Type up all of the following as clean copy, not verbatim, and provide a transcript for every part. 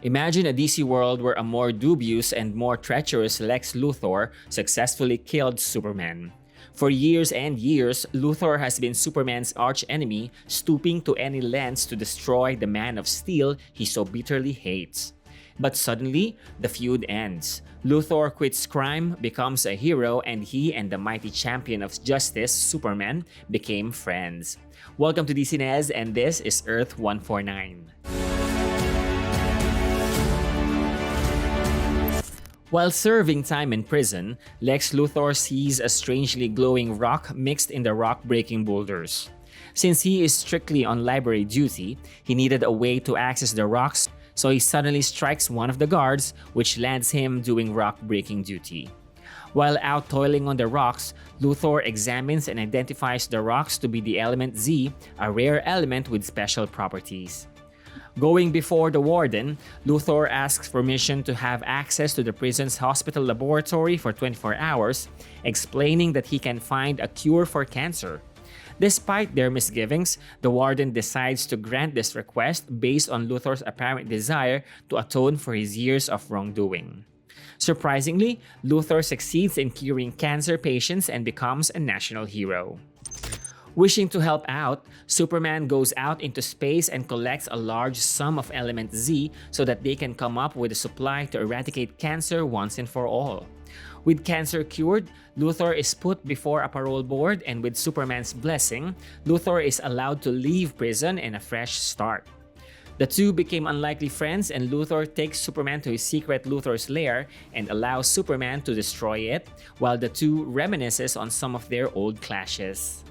Imagine a DC world where a more dubious and more treacherous Lex Luthor successfully killed Superman. For years and years, Luthor has been Superman's archenemy, stooping to any lengths to destroy the Man of Steel he so bitterly hates. But suddenly, the feud ends. Luthor quits crime, becomes a hero, and he and the mighty champion of justice, Superman, became friends. Welcome to DCNez, and this is Earth 149. While serving time in prison, Lex Luthor sees a strangely glowing rock mixed in the rock-breaking boulders. Since he is strictly on library duty, he needed a way to access the rocks, so he suddenly strikes one of the guards, which lands him doing rock-breaking duty. While out toiling on the rocks, Luthor examines and identifies the rocks to be the element Z, a rare element with special properties. Going before the warden, Luthor asks permission to have access to the prison's hospital laboratory for 24 hours, explaining that he can find a cure for cancer. Despite their misgivings, the warden decides to grant this request based on Luthor's apparent desire to atone for his years of wrongdoing. Surprisingly, Luthor succeeds in curing cancer patients and becomes a national hero. Wishing to help out, Superman goes out into space and collects a large sum of element Z so that they can come up with a supply to eradicate cancer once and for all. With cancer cured, Luthor is put before a parole board, and with Superman's blessing, Luthor is allowed to leave prison and a fresh start. The two became unlikely friends, and Luthor takes Superman to his secret Luthor's lair and allows Superman to destroy it, while the two reminisces on some of their old clashes.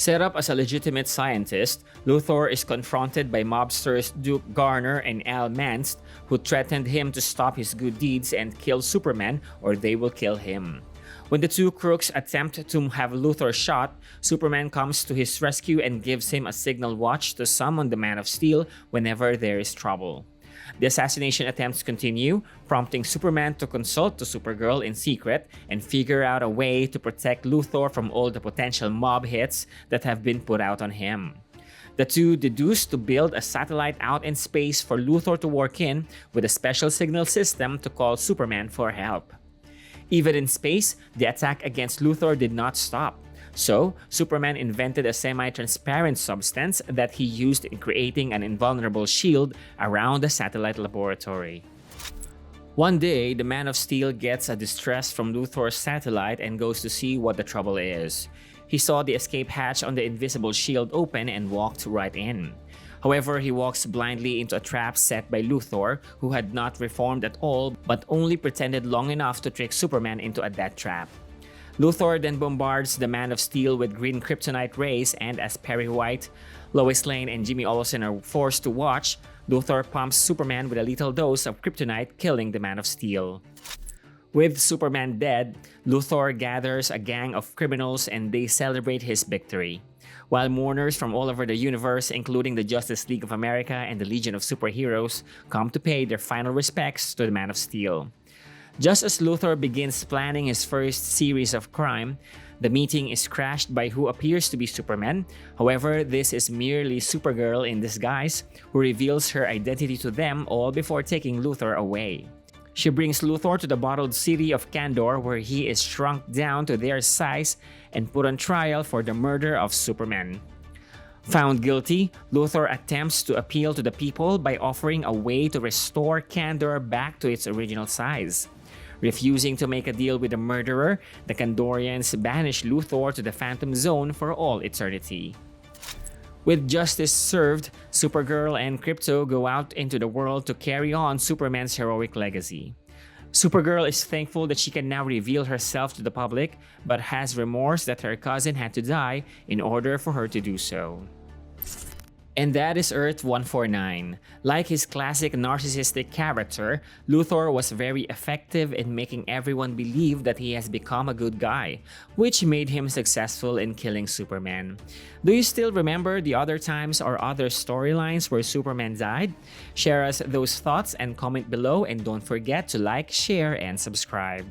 Set up as a legitimate scientist, Luthor is confronted by mobsters Duke Garner and Al Manst, who threatened him to stop his good deeds and kill Superman or they will kill him. When the two crooks attempt to have Luthor shot, Superman comes to his rescue and gives him a signal watch to summon the Man of Steel whenever there is trouble. The assassination attempts continue, prompting Superman to consult to Supergirl in secret and figure out a way to protect Luthor from all the potential mob hits that have been put out on him. The two deduce to build a satellite out in space for Luthor to work in with a special signal system to call Superman for help. Even in space, the attack against Luthor did not stop. So, Superman invented a semi-transparent substance that he used in creating an invulnerable shield around the satellite laboratory. One day, the Man of Steel gets a distress from Luthor's satellite and goes to see what the trouble is. He saw the escape hatch on the invisible shield open and walked right in. However, he walks blindly into a trap set by Luthor, who had not reformed at all but only pretended long enough to trick Superman into a death trap. Luthor then bombards the Man of Steel with green kryptonite rays, and as Perry White, Lois Lane, and Jimmy Olsen are forced to watch, Luthor pumps Superman with a lethal dose of kryptonite, killing the Man of Steel. With Superman dead, Luthor gathers a gang of criminals and they celebrate his victory. While mourners from all over the universe, including the Justice League of America and the Legion of Superheroes, come to pay their final respects to the Man of Steel. Just as Luthor begins planning his first series of crime, the meeting is crashed by who appears to be Superman. However, this is merely Supergirl in disguise, who reveals her identity to them all before taking Luthor away. She brings Luthor to the bottled city of Kandor, where he is shrunk down to their size and put on trial for the murder of Superman. Found guilty, Luthor attempts to appeal to the people by offering a way to restore Kandor back to its original size. Refusing to make a deal with the murderer, the Kandorians banish Luthor to the Phantom Zone for all eternity. With justice served, Supergirl and Krypto go out into the world to carry on Superman's heroic legacy. Supergirl is thankful that she can now reveal herself to the public, but has remorse that her cousin had to die in order for her to do so. And that is Earth 149. Like his classic narcissistic character, Luthor was very effective in making everyone believe that he has become a good guy, which made him successful in killing Superman. Do you still remember the other times or other storylines where Superman died? Share us those thoughts and comment below, and don't forget to like, share, and subscribe.